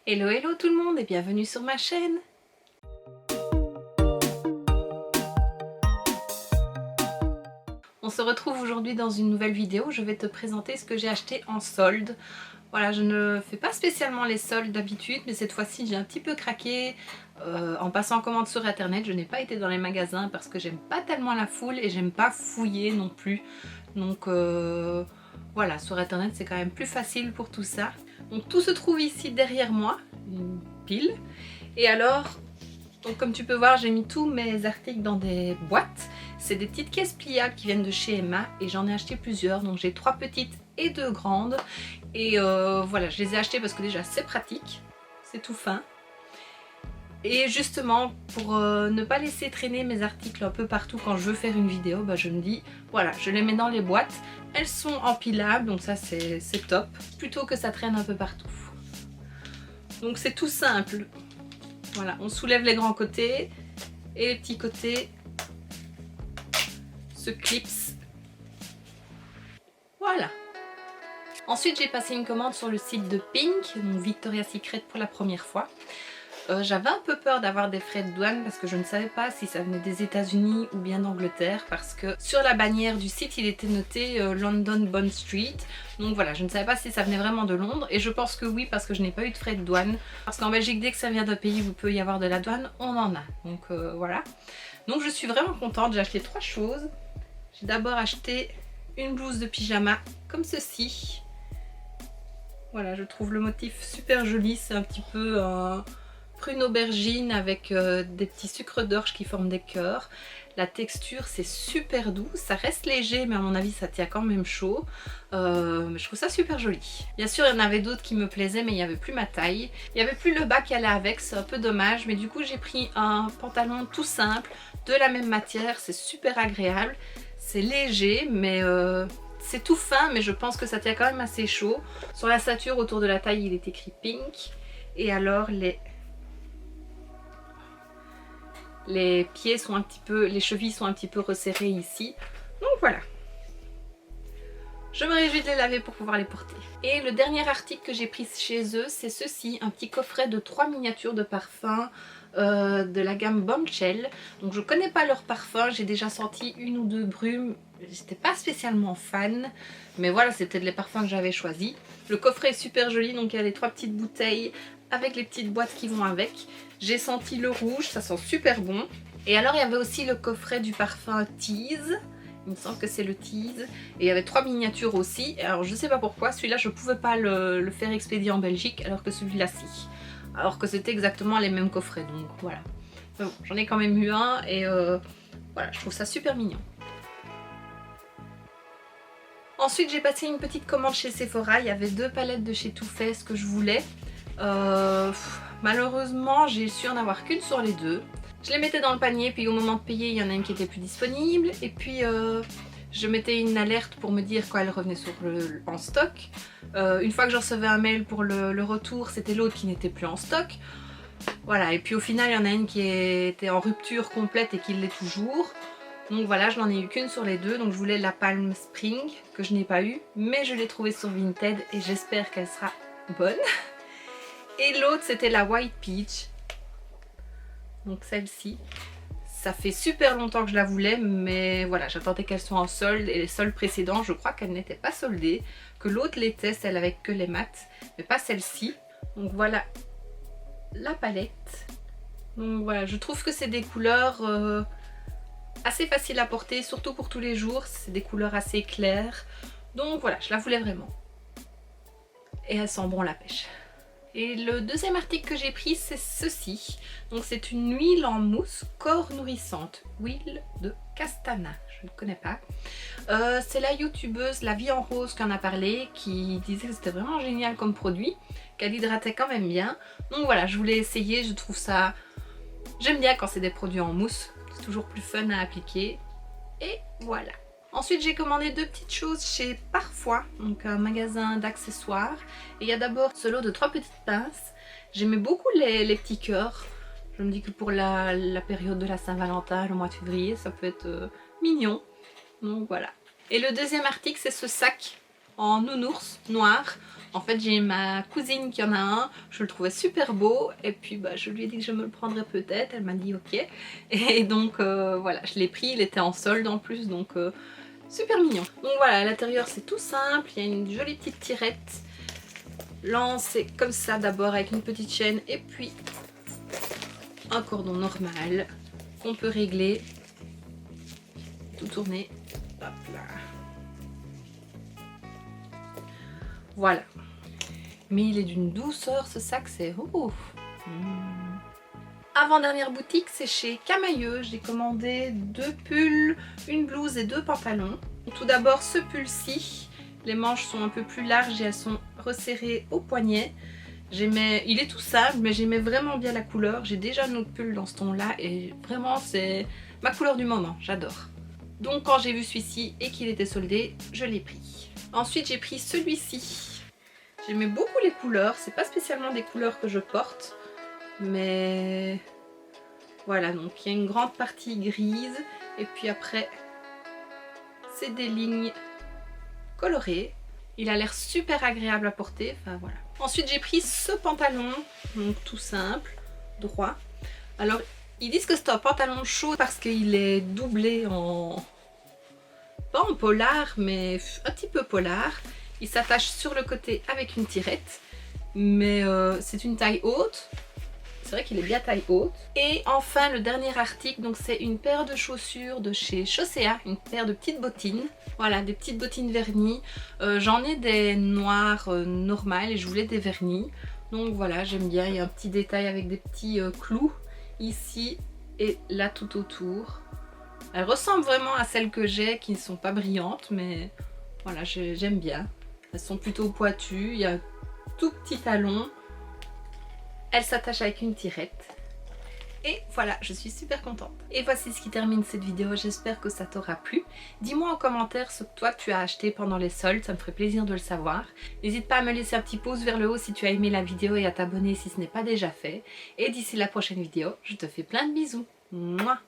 Hello hello tout le monde et bienvenue sur ma chaîne. On se retrouve aujourd'hui dans une nouvelle vidéo. Je vais te présenter ce que j'ai acheté en solde. Voilà, je ne fais pas spécialement les soldes d'habitude, mais cette fois-ci j'ai un petit peu craqué en passant commande sur internet. Je n'ai pas été dans les magasins parce que j'aime pas tellement la foule et j'aime pas fouiller non plus. Donc voilà, sur internet c'est quand même plus facile pour tout ça. Donc tout se trouve ici derrière moi, une pile. Et alors, donc comme tu peux voir, j'ai mis tous mes articles dans des boîtes. C'est des petites caisses pliables qui viennent de chez Emma et j'en ai acheté plusieurs. Donc j'ai 3 petites et 2 grandes. Et voilà, je les ai achetées parce que déjà c'est pratique, c'est tout fin. Et justement, pour ne pas laisser traîner mes articles un peu partout quand je veux faire une vidéo, bah, je me dis, voilà, je les mets dans les boîtes. Elles sont empilables, donc ça c'est top, plutôt que ça traîne un peu partout. Donc c'est tout simple. Voilà, on soulève les grands côtés et les petits côtés se clipsent. Voilà. Ensuite, j'ai passé une commande sur le site de Pink, donc Victoria's Secret pour la première fois. J'avais un peu peur d'avoir des frais de douane parce que je ne savais pas si ça venait des États-Unis ou bien d'Angleterre, parce que sur la bannière du site il était noté London Bond Street. Donc voilà, je ne savais pas si ça venait vraiment de Londres et je pense que oui, parce que je n'ai pas eu de frais de douane. Parce qu'en Belgique, dès que ça vient d'un pays où il peut y avoir de la douane, on en a. Donc voilà. Donc je suis vraiment contente, j'ai acheté 3 choses. J'ai d'abord acheté une blouse de pyjama comme ceci. Voilà, je trouve le motif super joli, c'est un petit peu un prune aubergine avec des petits sucres d'orge qui forment des cœurs. La texture c'est super doux, ça reste léger mais à mon avis ça tient quand même chaud. Je trouve ça super joli. Bien sûr il y en avait d'autres qui me plaisaient mais il n'y avait plus ma taille. Il n'y avait plus le bas qui allait avec, c'est un peu dommage, mais du coup j'ai pris un pantalon tout simple, de la même matière, c'est super agréable. C'est léger mais c'est tout fin, mais je pense que ça tient quand même assez chaud. Sur la ceinture autour de la taille il est écrit Pink. Et alors les pieds sont un petit peu, les chevilles sont un petit peu resserrées ici. Donc voilà. Je me réjouis de les laver pour pouvoir les porter. Et le dernier article que j'ai pris chez eux, c'est ceci, un petit coffret de 3 miniatures de parfums de la gamme Bombshell. Donc je connais pas leur parfum, j'ai déjà senti une ou deux brumes. J'étais pas spécialement fan, mais voilà, c'est peut-être les parfums que j'avais choisis. Le coffret est super joli, donc il y a les 3 petites bouteilles avec les petites boîtes qui vont avec. J'ai senti le rouge, ça sent super bon. Et alors il y avait aussi le coffret du parfum Tease. Il me semble que c'est le Tease. Et il y avait 3 miniatures aussi. Alors je sais pas pourquoi, celui-là je pouvais pas le faire expédier en Belgique, alors que celui-là si. Alors que c'était exactement les mêmes coffrets, donc voilà. Bon, j'en ai quand même eu un et voilà, je trouve ça super mignon. Ensuite j'ai passé une petite commande chez Sephora, il y avait 2 palettes de chez Too Faced que je voulais. Malheureusement j'ai su en avoir qu'une sur les 2. Je les mettais dans le panier, puis au moment de payer il y en a une qui était plus disponible. Et puis je mettais une alerte pour me dire quand elle revenait en stock. Une fois que je recevais un mail pour le retour, c'était l'autre qui n'était plus en stock. Voilà, et puis au final il y en a une qui était en rupture complète et qui l'est toujours. Donc voilà, je n'en ai eu qu'une sur les 2, donc je voulais la Palm Spring que je n'ai pas eu, mais je l'ai trouvée sur Vinted et j'espère qu'elle sera bonne. Et l'autre c'était la White Peach, donc celle-ci. Ça fait super longtemps que je la voulais, mais voilà, j'attendais qu'elle soit en solde et les soldes précédents, je crois qu'elle n'était pas soldée, que l'autre l'était, celle avec que les mattes, mais pas celle-ci. Donc voilà la palette. Donc voilà, je trouve que c'est des couleurs assez facile à porter, surtout pour tous les jours, c'est des couleurs assez claires. Donc voilà, je la voulais vraiment. Et elle sent bon la pêche. Et le deuxième article que j'ai pris, c'est ceci. Donc c'est une huile en mousse corps nourrissante, huile de castana, je ne connais pas. C'est la youtubeuse La Vie en Rose qui en a parlé, qui disait que c'était vraiment génial comme produit, qu'elle hydratait quand même bien. Donc voilà, je voulais essayer, je trouve ça... J'aime bien quand c'est des produits en mousse. C'est toujours plus fun à appliquer. Et voilà. Ensuite j'ai commandé 2 petites choses chez Parfois, donc un magasin d'accessoires. Et il y a d'abord ce lot de 3 petites pinces. J'aimais beaucoup les petits cœurs. Je me dis que pour la période de la Saint-Valentin, le mois de février, ça peut être mignon. Donc voilà. Et le deuxième article c'est ce sac en nounours noir. En fait j'ai ma cousine qui en a un, je le trouvais super beau et puis bah, je lui ai dit que je me le prendrais peut-être, elle m'a dit ok. Et donc voilà, je l'ai pris, il était en solde en plus, donc super mignon. Donc voilà, à l'intérieur c'est tout simple, il y a une jolie petite tirette. Lancée comme ça d'abord avec une petite chaîne et puis un cordon normal qu'on peut régler, tout tourner. Hop là. Voilà. Mais il est d'une douceur ce sac, c'est ouf. Avant-dernière boutique, c'est chez Camailleux. J'ai commandé 2 pulls, une blouse et 2 pantalons. Tout d'abord ce pull-ci. Les manches sont un peu plus larges et elles sont resserrées au poignet. Il est tout simple mais j'aimais vraiment bien la couleur. J'ai déjà un autre pull dans ce ton là et vraiment c'est ma couleur du moment, j'adore. Donc quand j'ai vu celui-ci et qu'il était soldé, je l'ai pris. Ensuite j'ai pris celui-ci. J'aimais beaucoup les couleurs, c'est pas spécialement des couleurs que je porte, mais voilà, donc il y a une grande partie grise et puis après c'est des lignes colorées. Il a l'air super agréable à porter, enfin voilà. Ensuite j'ai pris ce pantalon, donc tout simple, droit. Alors ils disent que c'est un pantalon chaud parce qu'il est doublé en... pas en polar, mais un petit peu polar. Il s'attache sur le côté avec une tirette, mais c'est une taille haute. C'est vrai qu'il est bien taille haute. Et enfin le dernier article, donc c'est une paire de chaussures de chez Chaussea, une paire de petites bottines. Voilà, des petites bottines vernies. J'en ai des noires normales et je voulais des vernis. Donc voilà, j'aime bien. Il y a un petit détail avec des petits clous ici et là tout autour. Elles ressemblent vraiment à celles que j'ai qui ne sont pas brillantes, mais voilà, j'aime bien. Elles sont plutôt pointues. Il y a un tout petit talon. Elle s'attache avec une tirette. Et voilà, je suis super contente. Et voici ce qui termine cette vidéo, j'espère que ça t'aura plu. Dis-moi en commentaire ce que toi tu as acheté pendant les soldes, ça me ferait plaisir de le savoir. N'hésite pas à me laisser un petit pouce vers le haut si tu as aimé la vidéo et à t'abonner si ce n'est pas déjà fait. Et d'ici la prochaine vidéo, je te fais plein de bisous. Mouah.